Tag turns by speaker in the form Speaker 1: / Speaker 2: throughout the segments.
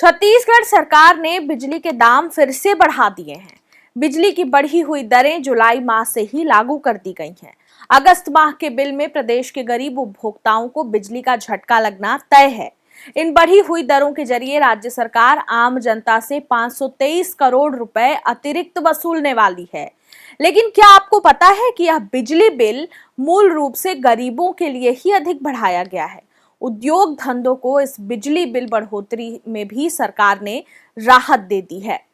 Speaker 1: छत्तीसगढ़ सरकार ने बिजली के दाम फिर से बढ़ा दिए हैं। बिजली की बढ़ी हुई दरें जुलाई माह से ही लागू कर दी गई हैं। अगस्त माह के बिल में प्रदेश के गरीब उपभोक्ताओं को बिजली का झटका लगना तय है। इन बढ़ी हुई दरों के जरिए राज्य सरकार आम जनता से 523 करोड़ रुपए अतिरिक्त वसूलने वाली है। लेकिन क्या आपको पता है कि यह बिजली बिल मूल रूप से गरीबों के लिए ही अधिक बढ़ाया गया है। उद्योग धंधों को इस बिजली बिल बढ़ोतरी में भी सरकार ने राहत दे दी है।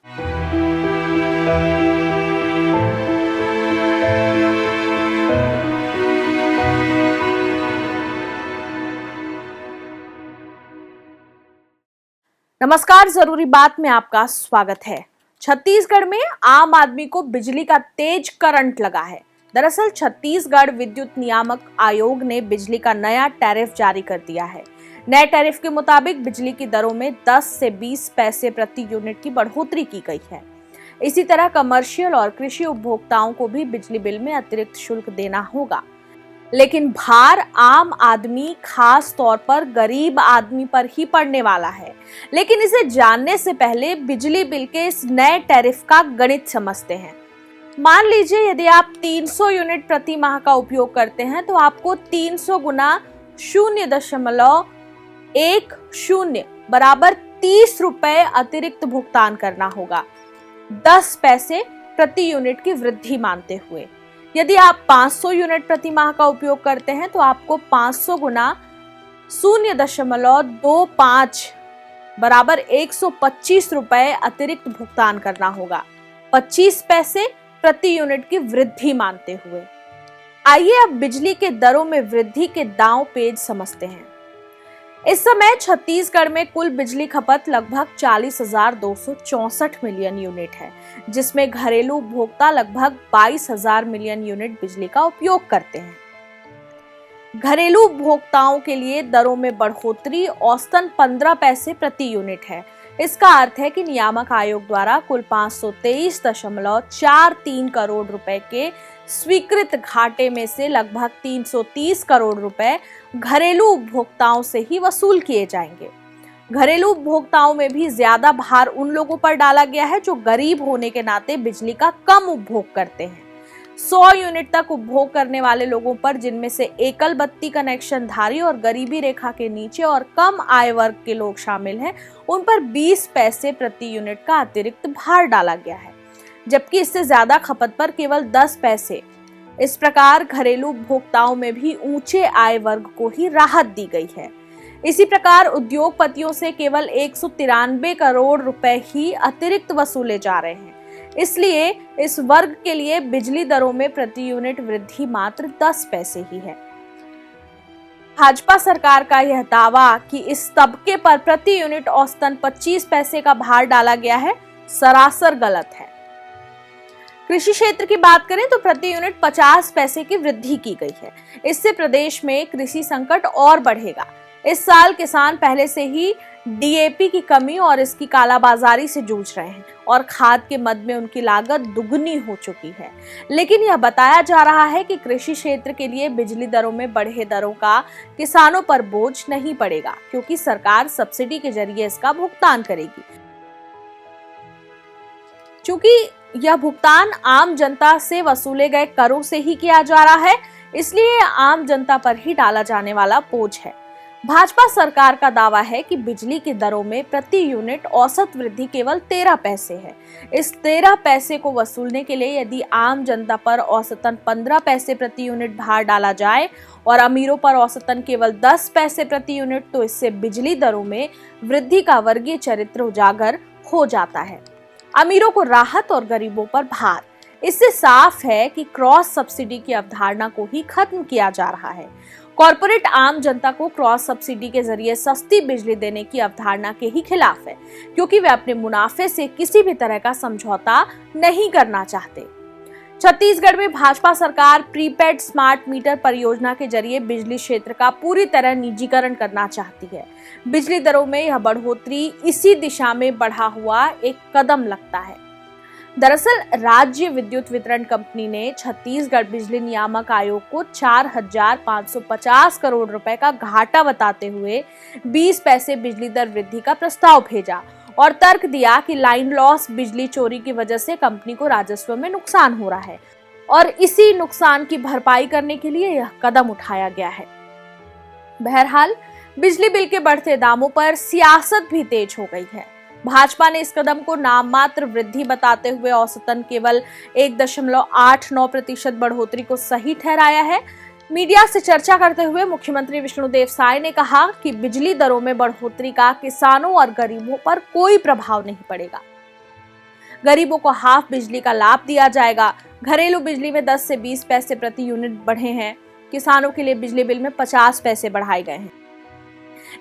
Speaker 1: नमस्कार, जरूरी बात में आपका स्वागत है। छत्तीसगढ़ में आम आदमी को बिजली का तेज करंट लगा है। दरअसल छत्तीसगढ़ विद्युत नियामक आयोग ने बिजली का नया टैरिफ जारी कर दिया है। नए टैरिफ के मुताबिक बिजली की दरों में 10 से 20 पैसे प्रति यूनिट की बढ़ोतरी की गई है। इसी तरह कमर्शियल और कृषि उपभोक्ताओं को भी बिजली बिल में अतिरिक्त शुल्क देना होगा। लेकिन भार आम आदमी, खास तौर पर गरीब आदमी पर ही पड़ने वाला है। लेकिन इसे जानने से पहले बिजली बिल के इस नए टैरिफ का गणित समझते हैं। मान लीजिए यदि आप 300 यूनिट प्रति माह का उपयोग करते हैं तो आपको 300 गुना 0.10 बराबर 30 रुपए अतिरिक्त भुगतान करना होगा, 10 पैसे प्रति यूनिट की वृद्धि मानते हुए। यदि आप 500 यूनिट प्रति माह का उपयोग करते हैं तो आपको 500 गुना 0.25 बराबर 125 रुपए अतिरिक्त भुगतान करना होगा, 25 पैसे प्रति यूनिट की वृद्धि मानते हुए। आइए अब बिजली के दरों में वृद्धि के दांव पेच समझते हैं। इस समय छत्तीसगढ़ में कुल बिजली खपत लगभग 40,264 मिलियन यूनिट है, जिसमें घरेलू उपभोक्ता लगभग 22,000 मिलियन यूनिट बिजली का उपयोग करते हैं। घरेलू उपभोक्ताओं के लिए दरों में बढ़ोतरी औसतन 15 पैसे प्रति यूनिट है। इसका अर्थ है कि नियामक आयोग द्वारा कुल 523.43 करोड़ रुपए के स्वीकृत घाटे में से लगभग 330 करोड़ रुपए घरेलू उपभोक्ताओं से ही वसूल किए जाएंगे। घरेलू उपभोक्ताओं में भी ज्यादा भार उन लोगों पर डाला गया है जो गरीब होने के नाते बिजली का कम उपभोग करते हैं। 100 यूनिट तक उपभोग करने वाले लोगों पर, जिनमें से एकल बत्ती कनेक्शन धारी और गरीबी रेखा के नीचे और कम आय वर्ग के लोग शामिल हैं, उन पर 20 पैसे प्रति यूनिट का अतिरिक्त भार डाला गया है, जबकि इससे ज्यादा खपत पर केवल 10 पैसे। इस प्रकार घरेलू उपभोक्ताओं में भी ऊंचे आय वर्ग को ही राहत दी गई है। इसी प्रकार उद्योगपतियों से केवल 193 करोड़ रुपए ही अतिरिक्त वसूले जा रहे हैं। इसलिए इस वर्ग के लिए बिजली दरों में प्रति यूनिट वृद्धि मात्र 10 पैसे ही है। भाजपा सरकार का यह दावा कि इस तबके पर प्रति यूनिट औसतन 25 पैसे का भार डाला गया है, सरासर गलत है। कृषि क्षेत्र की बात करें तो प्रति यूनिट 50 पैसे की वृद्धि की गई है। इससे प्रदेश में कृषि संकट और बढ़ेगा। इस साल किसान पहले से ही डीएपी की कमी और इसकी कालाबाजारी से जूझ रहे हैं और खाद के मद में उनकी लागत दुगनी हो चुकी है। लेकिन यह बताया जा रहा है कि कृषि क्षेत्र के लिए बिजली दरों में बढ़े दरों का किसानों पर बोझ नहीं पड़ेगा, क्योंकि सरकार सब्सिडी के जरिए इसका भुगतान करेगी। चूंकि यह भुगतान आम जनता से वसूले गए करों से ही किया जा रहा है, इसलिए आम जनता पर ही डाला जाने वाला बोझ है। भाजपा सरकार का दावा है कि बिजली की दरों में प्रति यूनिट औसत वृद्धि केवल 13 पैसे है। इस 13 पैसे को वसूलने के लिए यदि आम जनता पर औसतन 15 पैसे प्रति यूनिट भार डाला जाए और अमीरों पर औसतन केवल 10 पैसे प्रति यूनिट, तो इससे बिजली दरों में वृद्धि का वर्गीय चरित्र उजागर हो जाता है। अमीरों को राहत और गरीबों पर भार। इससे साफ है कि क्रॉस सब्सिडी की अवधारणा को ही खत्म किया जा रहा है। कॉर्पोरेट आम जनता को क्रॉस सब्सिडी के जरिए सस्ती बिजली देने की अवधारणा के ही खिलाफ है, क्योंकि वे अपने मुनाफे से किसी भी तरह का समझौता नहीं करना चाहते। छत्तीसगढ़ में भाजपा सरकार प्रीपेड स्मार्ट मीटर परियोजना के जरिए बिजली क्षेत्र का पूरी तरह निजीकरण करना चाहती है। बिजली दरों में यह बढ़ोतरी इसी दिशा में बढ़ा हुआ एक कदम लगता है। दरअसल राज्य विद्युत वितरण कंपनी ने छत्तीसगढ़ बिजली नियामक आयोग को 4,550 करोड़ रुपए का घाटा बताते हुए 20 पैसे बिजली दर वृद्धि का प्रस्ताव भेजा और तर्क दिया कि लाइन लॉस बिजली चोरी की वजह से कंपनी को राजस्व में नुकसान हो रहा है और इसी नुकसान की भरपाई करने के लिए यह कदम उठाया गया है। बहरहाल बिजली बिल के बढ़ते दामों पर सियासत भी तेज हो गई है। भाजपा ने इस कदम को नाम मात्र वृद्धि बताते हुए औसतन केवल 1.89% बढ़ोतरी को सही ठहराया है। मीडिया से चर्चा करते हुए मुख्यमंत्री विष्णुदेव साय ने कहा कि बिजली दरों में बढ़ोतरी का किसानों और गरीबों पर कोई प्रभाव नहीं पड़ेगा। गरीबों को हाफ बिजली का लाभ दिया जाएगा। घरेलू बिजली में 10 से 20 पैसे प्रति यूनिट बढ़े हैं। किसानों के लिए बिजली बिल में 50 पैसे बढ़ाए गए हैं।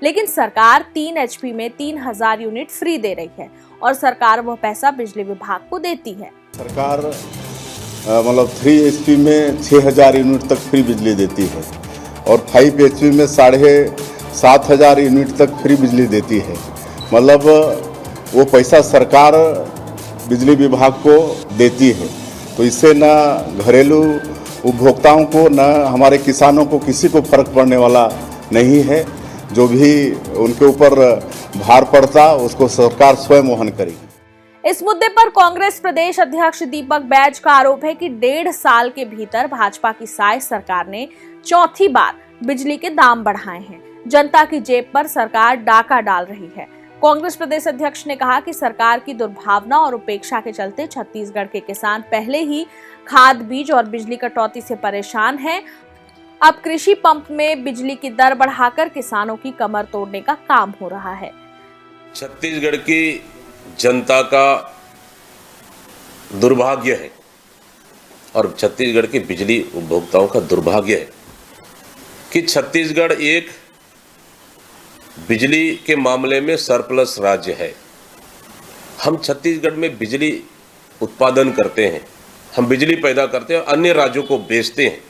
Speaker 1: लेकिन सरकार 3 HP में 3000 यूनिट फ्री दे रही है और सरकार वह पैसा बिजली विभाग को देती है।
Speaker 2: सरकार मतलब 3 HP में 6000 यूनिट तक फ्री बिजली देती है और 5 HP में 7500 यूनिट तक फ्री बिजली देती है। मतलब वो पैसा सरकार बिजली विभाग को देती है, तो इससे न घरेलू उपभोक्ताओं को न हमारे किसानों को किसी को फर्क पड़ने वाला नहीं है। जो भी उनके ऊपर भार पड़ता उसको सरकार स्वयं वहन करेगी।
Speaker 1: इस मुद्दे पर कांग्रेस प्रदेश अध्यक्ष दीपक बैज का आरोप है कि 1.5 साल के भीतर भाजपा की साय सरकार ने चौथी बार बिजली के दाम बढ़ाए हैं। जनता की जेब पर सरकार डाका डाल रही है। कांग्रेस प्रदेश अध्यक्ष ने कहा कि सरकार की दुर्भावना और उपेक्षा के चलते छत्तीसगढ़ के किसान पहले ही खाद बीज और बिजली कटौती से परेशान हैं। अब कृषि पंप में बिजली की दर बढ़ाकर किसानों की कमर तोड़ने का काम हो रहा है।
Speaker 3: छत्तीसगढ़ की जनता का दुर्भाग्य है और छत्तीसगढ़ के बिजली उपभोक्ताओं का दुर्भाग्य है कि छत्तीसगढ़ एक बिजली के मामले में सरप्लस राज्य है। हम छत्तीसगढ़ में बिजली उत्पादन करते हैं, हम बिजली पैदा करते हैं और अन्य राज्यों को बेचते हैं,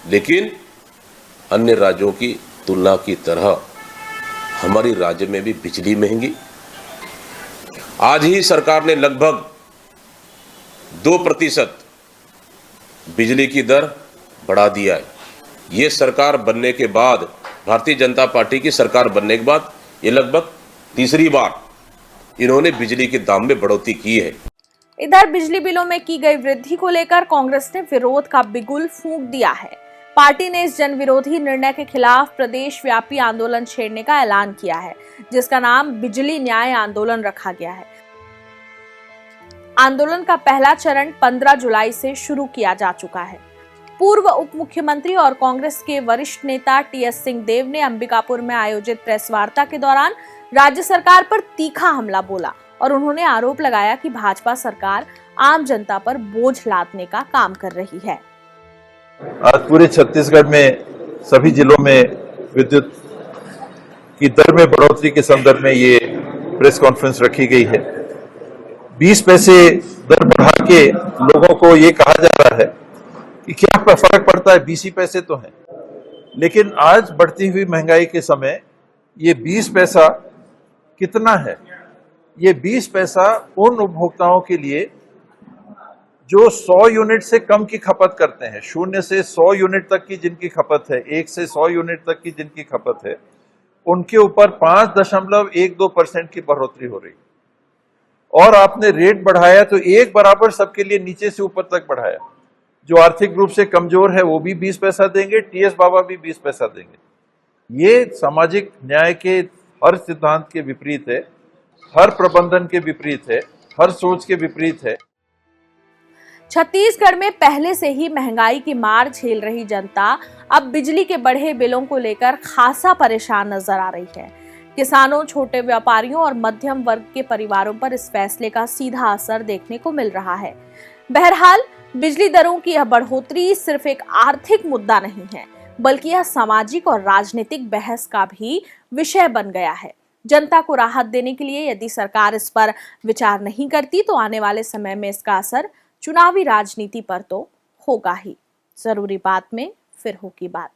Speaker 3: लेकिन अन्य राज्यों की तुलना की तरह हमारी राज्य में भी बिजली महंगी। आज ही सरकार ने लगभग 2% बिजली की दर बढ़ा दिया है। ये सरकार बनने के बाद, भारतीय जनता पार्टी की सरकार बनने के बाद ये लगभग तीसरी बार इन्होंने बिजली के दाम में बढ़ोतरी की है।
Speaker 1: इधर बिजली बिलों में की गई वृद्धि को लेकर कांग्रेस ने विरोध का बिगुल फूंक दिया है। पार्टी ने इस जन विरोधी निर्णय के खिलाफ प्रदेश व्यापी आंदोलन छेड़ने का ऐलान किया है, जिसका नाम बिजली न्याय आंदोलन रखा गया है। आंदोलन का पहला चरण 15 जुलाई से शुरू किया जा चुका है। पूर्व उप मुख्यमंत्री और कांग्रेस के वरिष्ठ नेता TS सिंहदेव ने अंबिकापुर में आयोजित प्रेस वार्ता के दौरान राज्य सरकार पर तीखा हमला बोला और उन्होंने आरोप लगाया कि भाजपा सरकार आम जनता पर बोझ लादने का काम कर रही है।
Speaker 4: आज पूरे छत्तीसगढ़ में सभी जिलों में विद्युत की दर में बढ़ोतरी के संदर्भ में ये प्रेस कॉन्फ्रेंस रखी गई है। 20 पैसे दर बढ़ा के लोगों को ये कहा जा रहा है कि क्या फर्क पड़ता है, 20 ही पैसे तो हैं। लेकिन आज बढ़ती हुई महंगाई के समय ये 20 पैसा कितना है? ये 20 पैसा उन उपभोक्ताओं के लिए जो 100 यूनिट से कम की खपत करते हैं, 0 से 100 यूनिट तक की जिनकी खपत है, 1 से 100 यूनिट तक की जिनकी खपत है, उनके ऊपर 5.12% की बढ़ोतरी हो रही। और आपने रेट बढ़ाया तो एक बराबर सबके लिए नीचे से ऊपर तक बढ़ाया। जो आर्थिक रूप से कमजोर है वो भी 20 पैसा देंगे, TS बाबा भी 20 पैसा देंगे। ये सामाजिक न्याय के हर सिद्धांत के विपरीत है, हर प्रबंधन के विपरीत है, हर सोच के विपरीत है।
Speaker 1: छत्तीसगढ़ में पहले से ही महंगाई की मार झेल रही जनता अब बिजली के बढ़े बिलों को लेकर खासा परेशान नजर आ रही है। किसानों, छोटे व्यापारियों और मध्यम वर्ग के परिवारों पर इस फैसले का सीधा असर देखने को मिल रहा है। बहरहाल बिजली दरों की यह बढ़ोतरी सिर्फ एक आर्थिक मुद्दा नहीं है, बल्कि यह सामाजिक और राजनीतिक बहस का भी विषय बन गया है। जनता को राहत देने के लिए यदि सरकार इस पर विचार नहीं करती तो आने वाले समय में इसका असर चुनावी राजनीति पर तो होगा ही। जरूरी बात में फिर होगी बात।